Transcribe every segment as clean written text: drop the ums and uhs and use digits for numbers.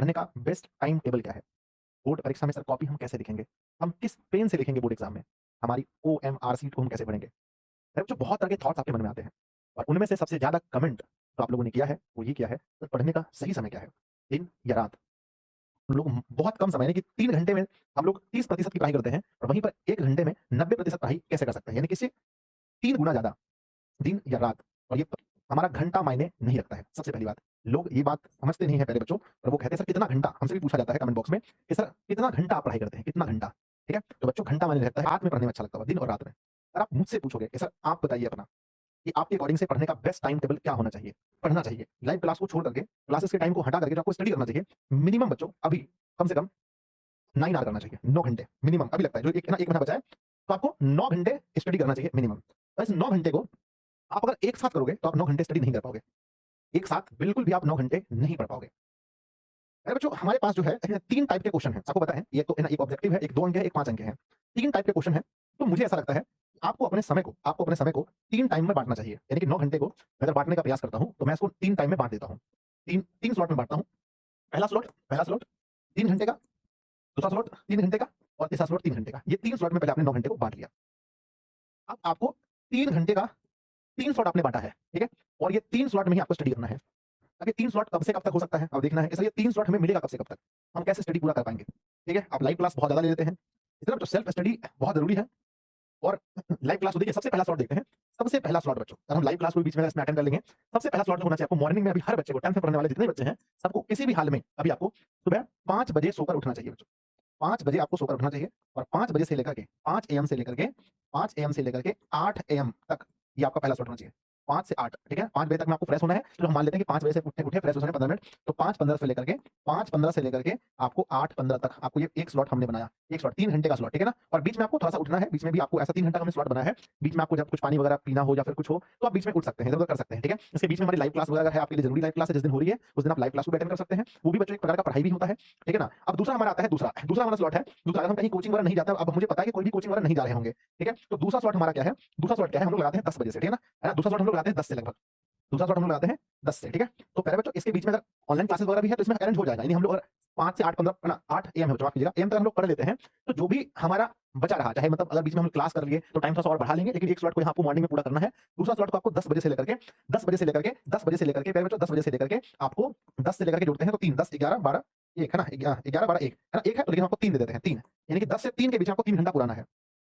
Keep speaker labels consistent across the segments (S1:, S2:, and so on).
S1: पढ़ने का best time table क्या है? बोर्ड परीक्षा में सर कॉपी हम कैसे लिखेंगे? हम किस पेन से लिखेंगे बोर्ड एग्जाम में? हमारी ओएमआर सीट को हम कैसे पढ़ेंगे? अरे बच्चों बहुत तरह के थॉट्स आपके मन में आते हैं और उनमें से सबसे ज़्यादा कमेंट जो आप लोगों ने किया है, वो ये किया है, सर पढ़ने का सही समय क्या है? दिन या रात? हम लोग बहुत कम समय यानी कि 3 घंटे में हम लोग 30% की पढ़ाई करते हैं और वहीं पर 1 घंटे में 90% पढ़ाई कैसे कर सकते हैं? यानी कि इससे 3 गुना ज़्यादा, दिन या रात। और ये हमारा घंटा मायने नहीं रखता है, सबसे पहली बात। लोग ये बात समझते नहीं है पहले बच्चों और वो कहते हैं सर कितना घंटा? हमसे भी पूछा जाता है कमेंट बॉक्स में कि सर कितना घंटा आप पढ़ाई करते हैं? कितना घंटा? ठीक है? तो बच्चों घंटा मायने रहता है, रात में पढ़ने में अच्छा लगता होगा, दिन और रात में। अगर आप मुझसे पूछोगे कि सर आप बताइए अपना कि आपके अकॉर्डिंग से पढ़ने का बेस्ट टाइम टेबल क्या होना चाहिए? पढ़ना चाहिए। लाइव क्लास को छोड़ करके, क्लासेस के टाइम को हटा करके जो आपको स्टडी करना चाहिए, मिनिमम बच्चों अभी कम से कम 9 आवर करना चाहिए, 9 घंटे मिनिमम अभी लगता है जो एक है ना 1 महीना बचा है, तो आपको 9 घंटे स्टडी करना चाहिए मिनिमम। और इस 9 घंटे को आप अगर एक साथ करोगे तो आप 9 घंटे स्टडी नहीं कर पाओगे। एक साथ बिल्कुल भी आप 9 घंटे नहीं पढ़ पाओगे। अरे बच्चों हमारे पास जो है 3 टाइप के क्वेश्चन हैं, आपको पता है, ये तो है ना एक ऑब्जेक्टिव है, एक 2 अंक है, एक 5 अंक है। 3 टाइप के क्वेश्चन हैं, तो मुझे ऐसा लगता है आपको अपने समय को 3 टाइम में बाँटना चाहिए। यानी कि 9 घंटे को अगर बाँटने का प्रयास करता हूँ, तो मैं इसको 3 टाइम में बाँट देता हूँ। 3 स्लॉट में बाँटता हूँ। पहला स्लॉट 3 घंटे का, दूसरा स्लॉट 3 घंटे का और तीसरा स्लॉट 3 घंटे का। ये 3 स्लॉट में पहले आपने 9 घंटे को बाँट लिया। अब आपको 3 घंटे का 3 स्लॉट आपने बाँटा है, ठीक है? और ये 3 स्लॉट में ही आपको स्टडी करना है। अब ये 3 स्लॉट कब से कब तक हो सकता है? अब देखना है कि सर ये 3 स्लॉट हमें मिलेगा कब से कब तक? हम कैसे स्टडी पूरा कर पाएँगे? ठीक है? आप लाइव क्लास बहुत ज़्यादा ले लेते हैं। इस तरफ जो सेल्फ स्टडी बहुत ज़रूरी है और लाइव क्लास तो देखिए सबसे पहला स्लॉट देखते हैं। सबसे पहला स्लॉट बच्चों, अगर हम लाइव क्लास को भी बीच में इसमें अटेंड कर लेंगे, सबसे पहला स्लॉट जो होना चाहिए आपको मॉर्निंग में अभी हर बच्चे को 10th में पढ़ने वाले जितने बच्चे हैं, सबको किसी भी हाल में अभी आपको सुबह 5 बजे सोकर उठना चाहिए बच्चों। 5 बजे आपको सोकर उठना चाहिए और 5 बजे से लेकर के 5 एएम से लेकर के 5 एएम से लेकर के 8 एएम तक ये आपका पहला स्लॉट होना चाहिए। 5 से 8 ठीक है? 5 बजे तक में आपको फ्रेश होना है, चलो हम मान लेते हैं कि 5 बजे से उठे उठे फ्रेश होने 15 मिनट, तो 5:15 से लेकर के 5:15 से लेकर के आपको 8:15 तक आपको ये एक स्लॉट हमने बनाया। एक स्लॉट 3 घंटे का स्लॉट, ठीक है ना? और बीच में आपको थोड़ा-सा उठना है, बीच में भी आपको ऐसा 3 घंटा का हमने स्लॉट बनाया है, बीच में आपको जब कुछ पानी वगैरह पीना हो या फिर कुछ हो, तो आप बीच में उठ सकते हैं, इधर-उधर कर सकते हैं, ठीक है? इसके बीच में हमारी लाइव क्लास वगैरह है, आपके लिए ज़रूरी लाइव क्लास है, जिस दिन हो रही है, उस दिन आप लाइव क्लास को भी अटेंड कर सकते हैं। वो भी बच्चों एक प्रकार का पढ़ाई भी होता है, ठीक है ना? अब दूसरा हमारा आता है दूसरा हमारा स्लॉट है, दूसरा अगर हम कहीं कोचिंग वगैरह नहीं जाते, अब मुझे पता है कि कोई भी कोचिंग वगैरह नहीं जा रहे होंगे, ठीक है? तो दूसरा स्लॉट हमारा क्या है? दूसरा स्लॉट क्या है? हम लोग लगाते हैं 10 बजे से, ठीक है ना? है ना? दूसरा स्लॉट हम लोग लगाते हैं 10 से लगभग। दूसरा स्लॉट हम लोग लगाते हैं 10 से, ठीक है? तो पहले बच्चों इसके बीच में अगर ऑनलाइन क्लासेस वगैरह भी है तो इसमें अरेंज हो जाएगा। यानी हम लोग अगर 5 से 8:15 है ना 8 एएम है बच्चों माफ कीजिएगा, एएम तक हम लोग पढ़ लेते हैं, तो जो भी हमारा बचा रहा, चाहे मतलब अगर बीच में हम क्लास कर लिए तो टाइम थोड़ा-सा और बढ़ा लेंगे, लेकिन एक स्लॉट को यहाँ आपको मॉर्निंग में पूरा करना है। दूसरा स्लॉट को आपको 10 बजे से लेकर के 10 बजे से लेकर के 10 बजे से लेकर के पहले बच्चों 10 बजे से लेकर के आपको 10 से लेकर के जोड़ते हैं तो 3 10 11 12 1 है ना? 11 12 1 है ना? 1 है तो लेकिन हम आपको 3 दे देते हैं 3 यानी कि 10 से 3 के बीच में आपको 3 घंटा पुराना है।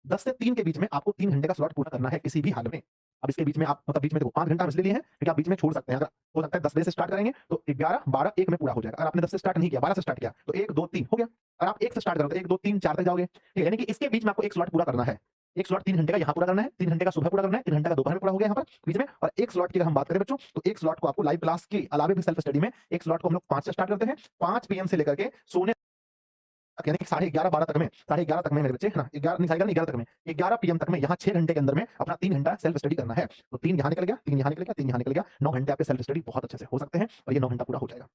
S1: 10 से 3 के बीच में आपको 3 घंटे का स्लॉट पूरा करना है किसी भी हाल में। अब इसके बीच में आप मतलब बीच में देखो 5 घंटा हम इसलिए लिए हैं क्योंकि आप बीच में छोड़ सकते हैं। अगर हो सकता है 10 बजे से स्टार्ट करेंगे तो 11, 12, 1 में पूरा हो जाएगा। अगर आपने 10 से स्टार्ट नहीं किया, 12 से स्टार्ट किया तो 1, 2, 3 हो गया। अगर आप 1 से स्टार्ट करोगे तो 1, 2, 3, 4 तक जाओगे। ठीक है? यानी कि इसके बीच में आपको 1 स्लॉट पूरा करना है। 1 स्लॉट 3 घंटे का यहाँ पूरा करना है, 3 घंटे का सुबह पूरा करना है, 3 घंटे का दोपहर में पूरा हो गया यहाँ पर बीच में और 1 स्लॉट की अगर हम बात करें बच्चों तो 1 स्लॉट को आपको लाइव क्लास के अलावे भी सेल्फ स्टडी में 1 स्लॉट को हम लोग 5 से स्टार्ट करते हैं। 5 पीएम से लेकर के सोने यानी कि साढ़े 11 12 तक में साढ़े 11 तक में मेरे बच्चे है ना 11 नहीं साढ़े 11 नहीं 11 तक में 11 पीएम तक में यहाँ 6 घंटे के अंदर में अपना 3 घंटा सेल्फ स्टडी करना है। तो 3 यहाँ निकल गया, 3 यहाँ निकल गया, 3 यहाँ निकल गया, 9 घंटे आपके सेल्फ स्टडी बहुत अच्छे से हो सकते हैं और ये 9 घंटा पूरा हो जाएगा।